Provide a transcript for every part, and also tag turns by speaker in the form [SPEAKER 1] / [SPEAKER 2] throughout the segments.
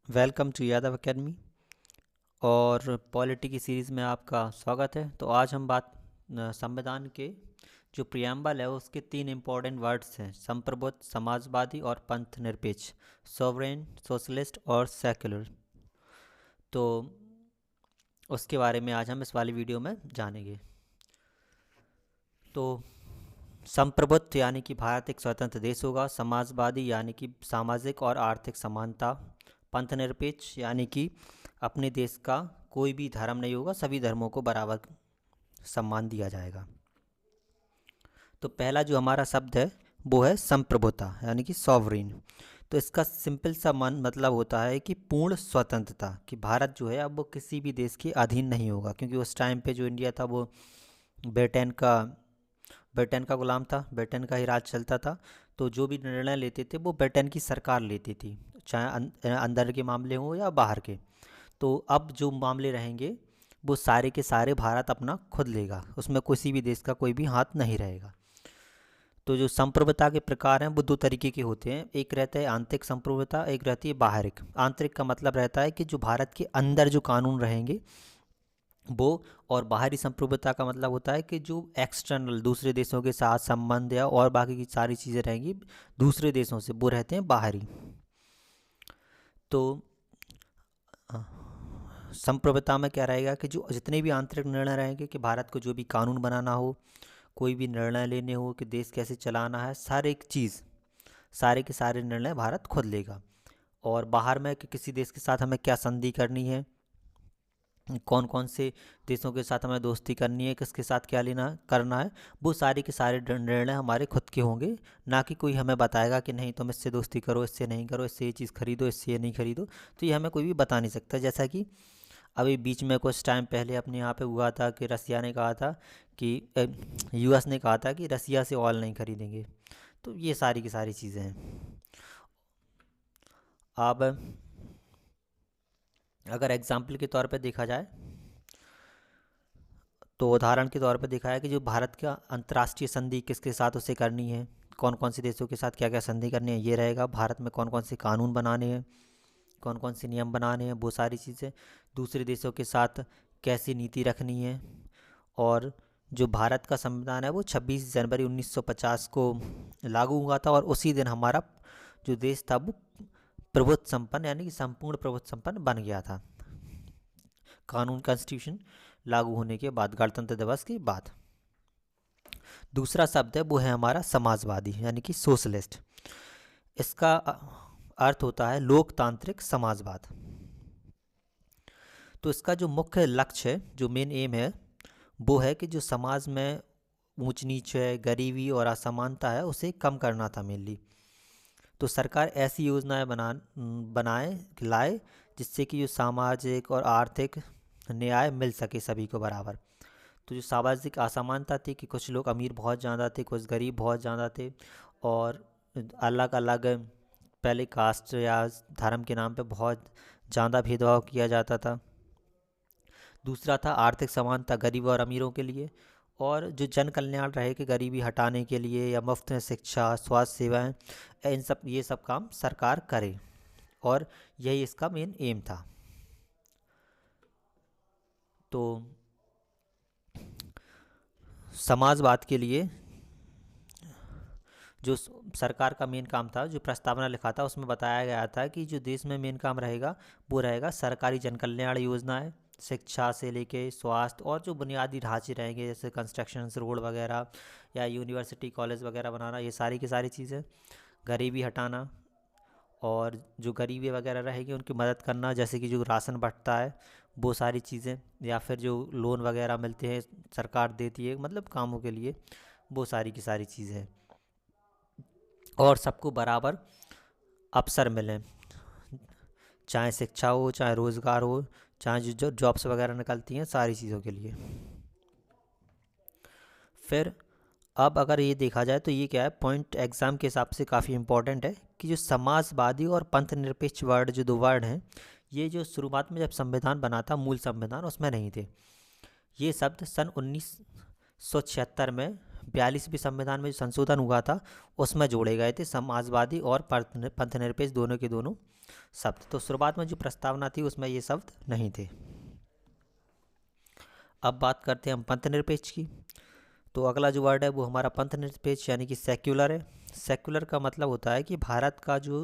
[SPEAKER 1] Welcome to Yadav academy और polity की series में आपका स्वागत है। तो आज हम बात संविधान के जो प्रियम्बल है उसके तीन इम्पोर्टेंट वर्ड्स हैं: संप्रभुत्व, समाजवादी और पंथ निरपेक्ष, सॉवरेन, सोशलिस्ट और सेक्युलर। तो उसके बारे में आज हम इस वाली वीडियो में जानेंगे। तो संप्रभुत्व यानी कि भारत एक स्वतंत्र देश होगा, समाजवादी यानी कि सामाजिक और आर्थिक समानता, पंथनिरपेक्ष यानी कि अपने देश का कोई भी धर्म नहीं होगा, सभी धर्मों को बराबर सम्मान दिया जाएगा। तो पहला जो हमारा शब्द है वो है संप्रभुता यानी कि सॉवरेन। तो इसका सिंपल सा मतलब होता है कि पूर्ण स्वतंत्रता, कि भारत जो है अब वो किसी भी देश के अधीन नहीं होगा, क्योंकि उस टाइम पे जो इंडिया था वो ब्रिटेन का ब्रिटेन का गुलाम था, ब्रिटेन का ही राज चलता था। तो जो भी निर्णय लेते थे वो ब्रिटेन की सरकार लेती थी, चाहे अंदर के मामले हों या बाहर के। तो अब जो मामले रहेंगे वो सारे के सारे भारत अपना खुद लेगा, उसमें किसी भी देश का कोई भी हाथ नहीं रहेगा। तो जो संप्रभुता के प्रकार हैं वो दो तरीके के होते हैं, एक रहता है आंतरिक संप्रभुता, एक रहती है बाहरिक। आंतरिक का मतलब रहता है कि जो भारत के अंदर जो कानून रहेंगे वो, और बाहरी संप्रभुता का मतलब होता है कि जो एक्सटर्नल दूसरे देशों के साथ संबंध या और बाकी की सारी चीज़ें रहेंगी दूसरे देशों से, वो रहते हैं बाहरी। तो अ, संप्रभुता में क्या रहेगा कि जो जितने भी आंतरिक निर्णय रहेंगे, कि भारत को जो भी कानून बनाना हो, कोई भी निर्णय लेने हो कि देश कैसे चलाना है, सारे एक चीज़, सारे के सारे निर्णय भारत खुद लेगा। और बाहर में कि किसी देश के साथ हमें क्या संधि करनी है, कौन कौन से देशों के साथ हमें दोस्ती करनी है, किसके साथ क्या लेना करना है, वो सारे के सारे निर्णय हमारे खुद के होंगे। ना कि कोई हमें बताएगा कि नहीं तुम इससे दोस्ती करो, इससे नहीं करो, इससे ये चीज़ खरीदो, इससे ये नहीं खरीदो। तो ये हमें कोई भी बता नहीं सकता। जैसा कि अभी बीच में कुछ टाइम पहले अपने यहाँ पे हुआ था कि रसिया ने कहा था कि यूएस ने कहा था कि रसिया से ऑयल नहीं खरीदेंगे। तो ये सारी की सारी चीज़ें हैं। अब अगर एग्जाम्पल के तौर पे देखा जाए, तो उदाहरण के तौर पे देखा है कि जो भारत का अंतर्राष्ट्रीय संधि किसके साथ उसे करनी है, कौन कौन से देशों के साथ क्या क्या संधि करनी है, ये रहेगा। भारत में कौन कौन से कानून बनाने हैं, कौन कौन से नियम बनाने हैं, वो सारी चीज़ें। दूसरे देशों के साथ कैसी नीति रखनी है। और जो भारत का संविधान है वो 26 जनवरी 1950 को लागू हुआ था, और उसी दिन हमारा जो देश था वो प्रभुत्व संपन्न यानी कि संपूर्ण प्रभुत्व संपन्न बन गया था, कानून कॉन्स्टिट्यूशन लागू होने के बाद, गणतंत्र दिवस के बाद। दूसरा शब्द है वो है हमारा समाजवादी यानी कि सोशलिस्ट। इसका अर्थ होता है लोकतांत्रिक समाजवाद। तो इसका जो मुख्य लक्ष्य है, जो मेन एम है, वो है कि जो समाज में ऊंच नीच है, गरीबी और असमानता है, उसे कम करना था मेनली। तो सरकार ऐसी योजनाएं बनाए लाए जिससे कि जो सामाजिक और आर्थिक न्याय मिल सके सभी को बराबर। तो जो सामाजिक असमानता थी कि कुछ लोग अमीर बहुत ज़्यादा थे, कुछ गरीब बहुत ज़्यादा थे, और अलग अलग पहले कास्ट या धर्म के नाम पे बहुत ज़्यादा भेदभाव किया जाता था। दूसरा था आर्थिक समानता गरीब और अमीरों के लिए, और जो जन कल्याण रहे कि गरीबी हटाने के लिए या मुफ्त में शिक्षा, स्वास्थ्य सेवाएं, इन सब ये सब काम सरकार करे, और यही इसका मेन एम था। तो समाजवाद के लिए जो सरकार का मेन काम था, जो प्रस्तावना लिखा था उसमें बताया गया था कि जो देश में मेन काम रहेगा वो रहेगा सरकारी जन कल्याण योजनाएं, शिक्षा से लेके स्वास्थ्य, और जो बुनियादी ढांचे रहेंगे जैसे कंस्ट्रक्शन, रोड वगैरह या यूनिवर्सिटी कॉलेज वगैरह बनाना, ये सारी की सारी चीज़ें। गरीबी हटाना, और जो गरीबी वगैरह रहेगी उनकी मदद करना, जैसे कि जो राशन बंटता है वो सारी चीज़ें, या फिर जो लोन वगैरह मिलते हैं सरकार देती है मतलब कामों के लिए, वो सारी की सारी चीज़ें। और सबको बराबर अवसर मिलें, चाहे शिक्षा हो, चाहे रोज़गार हो, चाहे जो जॉब्स वगैरह निकलती हैं, सारी चीज़ों के लिए। फिर अब अगर ये देखा जाए तो ये क्या है, पॉइंट एग्ज़ाम के हिसाब से काफ़ी इंपॉर्टेंट है कि जो समाजवादी और पंथ निरपेक्ष वर्ड, जो दो वर्ड हैं, ये जो शुरुआत में जब संविधान बना था, मूल संविधान, उसमें नहीं थे। ये शब्द सन 1976 में 42वें संविधान में जो संशोधन हुआ था उसमें जोड़े गए थे, समाजवादी और पंथ निरपेक्ष दोनों के दोनों शब्द। तो शुरुआत में जो प्रस्तावना थी उसमें ये शब्द नहीं थे। अब बात करते हैं हम पंथ निरपेक्ष की। तो अगला जो वर्ड है वो हमारा पंथ निरपेक्ष यानी कि सेक्युलर है। सेक्युलर का मतलब होता है कि भारत का जो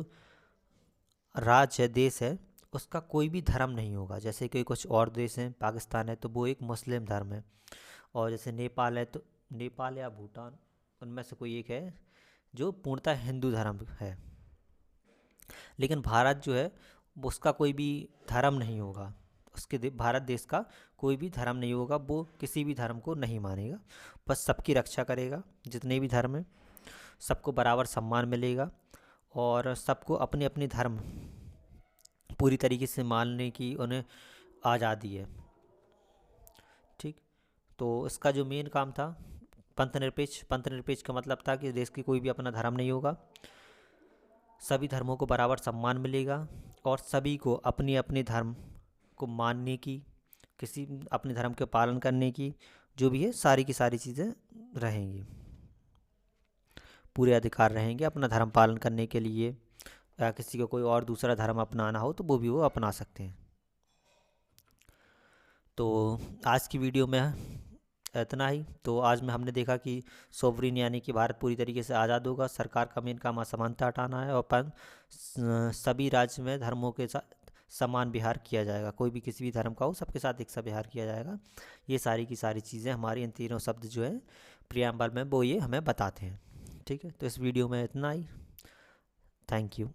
[SPEAKER 1] राज्य है, देश है, उसका कोई भी धर्म नहीं होगा। जैसे कि कुछ और देश हैं, पाकिस्तान है तो वो एक मुस्लिम धर्म है, और जैसे नेपाल है तो नेपाल या भूटान, उनमें से कोई एक है जो पूर्णतः हिंदू धर्म है। लेकिन भारत जो है वो उसका कोई भी धर्म नहीं होगा। भारत देश का कोई भी धर्म नहीं होगा, वो किसी भी धर्म को नहीं मानेगा, बस सबकी रक्षा करेगा। जितने भी धर्म हैं सबको बराबर सम्मान मिलेगा, और सबको अपने अपने धर्म पूरी तरीके से मानने की उन्हें आज़ादी है। ठीक। तो इसका जो मेन काम था पंथ निरपेक्ष का मतलब था कि देश की कोई भी अपना धर्म नहीं होगा, सभी धर्मों को बराबर सम्मान मिलेगा, और सभी को अपने अपने धर्म को मानने की, किसी अपने धर्म के पालन करने की, जो भी है सारी की सारी चीज़ें रहेंगी, पूरे अधिकार रहेंगे अपना धर्म पालन करने के लिए। या किसी को कोई और दूसरा धर्म अपनाना हो तो वो भी वो अपना सकते हैं। तो आज की वीडियो में इतना ही। तो आज में हमने देखा कि सोवरिन यानी कि भारत पूरी तरीके से आज़ाद होगा, सरकार का मेन काम असमानता हटाना है, और सभी राज्य में धर्मों के साथ समान व्यवहार किया जाएगा। कोई भी किसी भी धर्म का हो, सबके साथ एक सा व्यवहार किया जाएगा। ये सारी की सारी चीज़ें हमारी इन तीनों शब्द जो है प्रियम्बल में वो ये हमें बताते हैं। ठीक है, तो इस वीडियो में इतना ही। Thank you.